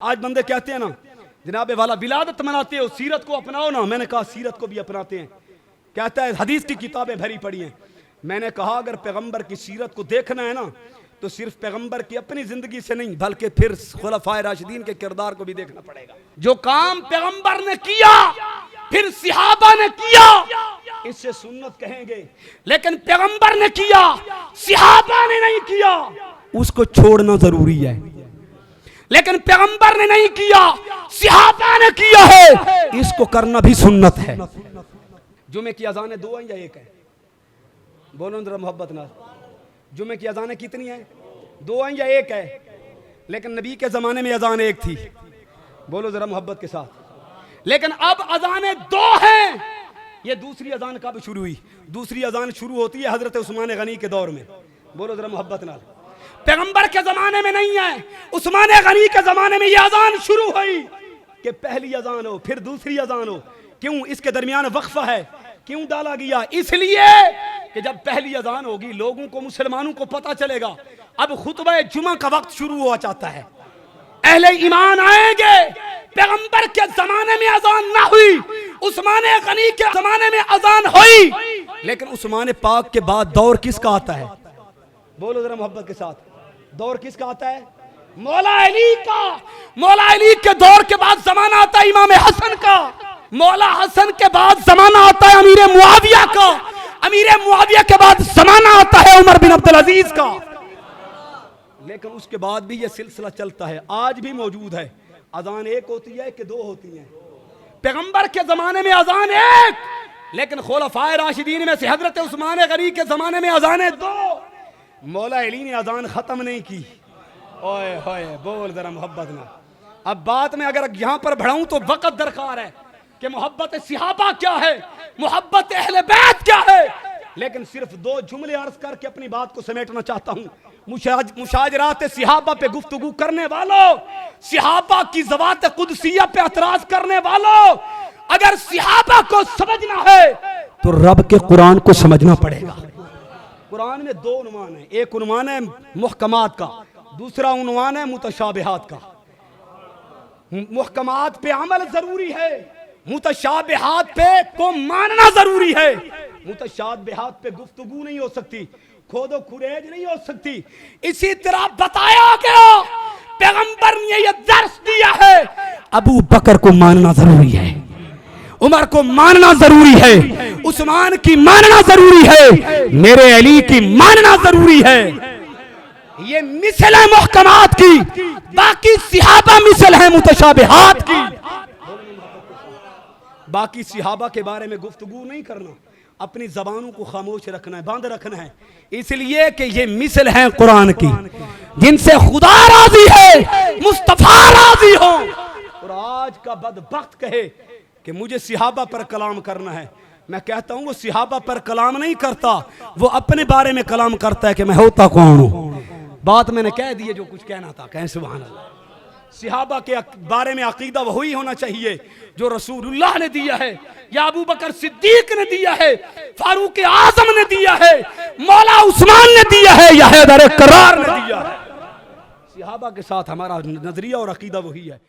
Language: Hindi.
आज बंदे कहते हैं ना जनाबे वाला विलादत मनाते हो, सीरत को अपनाओ ना। मैंने कहा सीरत को भी अपनाते हैं। कहता है हदीस की किताबें भरी पड़ी हैं। मैंने कहा अगर पैगंबर की सीरत को देखना है ना तो सिर्फ पैगंबर की अपनी जिंदगी से नहीं बल्कि फिर खुलफाए राशिदीन के किरदार को भी देखना पड़ेगा। जो काम पैगंबर ने किया फिर सहाबा ने किया इससे सुन्नत कहेंगे, लेकिन पैगंबर ने किया सहाबा ने नहीं किया उसको छोड़ना जरूरी है। लेकिन पैगंबर ने नहीं किया सहाबा ने किया है, इसको करना भी सुन्नत है। जुमे की अजानें दो हैं या एक है? बोलो जरा मोहब्बत ना। जुमे की अजानें कितनी हैं? दो हैं या एक है? लेकिन नबी के जमाने में अजान एक थी। बोलो जरा मोहब्बत के साथ। लेकिन अब अजानें दो हैं। ये दूसरी अजान कब शुरू हुई? दूसरी अजान शुरू होती है हजरत उस्मान गनी के दौर में। बोलो जरा मोहब्बत ना। पैगंबर के जमाने में नहीं है, उस्मान गनी के जमाने में यह अजान शुरू हुई कि पहली अजान हो फिर दूसरी अजान हो। क्यों? इसके दरमियान वक्फा है। क्यों डाला गया? इसलिए कि जब पहली अजान होगी लोगों को, मुसलमानों को पता चलेगा अब खुतबा जुमा का वक्त शुरू हुआ चाहता है, अहले ईमान आएंगे। पैगंबर के जमाने में अजान ना हुई, उस्मान गनी के जमाने में अजान हुई, लेकिन उस्मान पाक के बाद दौर किसका आता है? बोलो जरा मोहब्बत के साथ। दौर किसका आता है? मौला अली का। मौला अली के दौर के बाद जमाना आता है इमाम हसन का। मौला हसन के बाद जमाना आता है अमीर मुआविया का। अमीर मुआविया के बाद जमाना आता है उमर बिन अब्दुल अजीज का। लेकिन उसके बाद भी यह सिलसिला चलता है, आज भी मौजूद है। अजान एक होती है कि दो होती है? पैगंबर के जमाने में अजान एक, लेकिन खुलफाए राशिदीन में से हजरत उस्मान गनी के जमाने में अजानें दो। मौला अली ने अजान खत्म नहीं की। ओए होए बोल जरा मोहब्बत ना। अब बात में अगर यहां पर बढ़ाऊं तो वक्त दरकार है कि मोहब्बत सहाबा क्या है, मोहब्बत अहले बैत क्या है। लेकिन सिर्फ दो जुमले अर्ज करके अपनी बात को समेटना चाहता हूं। मुशाजरात सहाबा पे गुफ्तगू करने वालों, सहाबा की ज़वात कुदसिया पे एतराज करने वालों, अगर सहाबा को समझना है तो रब के कुरान को समझना पड़ेगा। कुरान में दो उन्वान है, एक उन्वान है मुहकमात का, दूसरा उन्वान है मुतशाबिहात का। मुहकमात पे अमल जरूरी है, मुतशाबिहात पे को मानना जरूरी है। मुतशाबिहात पे गुफ्तगू नहीं हो सकती, खोदो खुरेज नहीं हो सकती। इसी तरह बताया गया पैगंबर ने यह दर्स दिया है अबू बकर को मानना जरूरी है, उमर को मानना जरूरी है, उस्मान की मानना जरूरी है, मेरे अली की मानना जरूरी है। ये मिसल है मुहकमात की, बाकी सहाबा मिसल है मुतशाबिहात की। बाकी सहाबा के बारे में गुफ्तगू नहीं करना, अपनी जबानों को खामोश रखना है, बंद रखना है, इसलिए कि ये मिसल है कुरान की जिनसे खुदा राजी है, मुस्तफा राजी हो। और आज का बदबख्त कहे कि मुझे सहाबा पर कलाम करना है, मैं कहता हूं वो सहाबा पर कलाम नहीं करता, वो अपने बारे में कलाम करता है कि मैं होता कौन हूं। बात मैंने कह दी है जो कुछ कहना था, कहें सुभान अल्लाह। सहाबा के बारे में अकीदा वही होना चाहिए जो रसूलुल्लाह ने दिया है, या अबू बकर सिद्दीक ने दिया है, फारूक आजम ने दिया है, मौला उस्मान ने दिया है, या हैदर करार ने दिया है। सहाबा के साथ हमारा नजरिया और अकीदा वही है।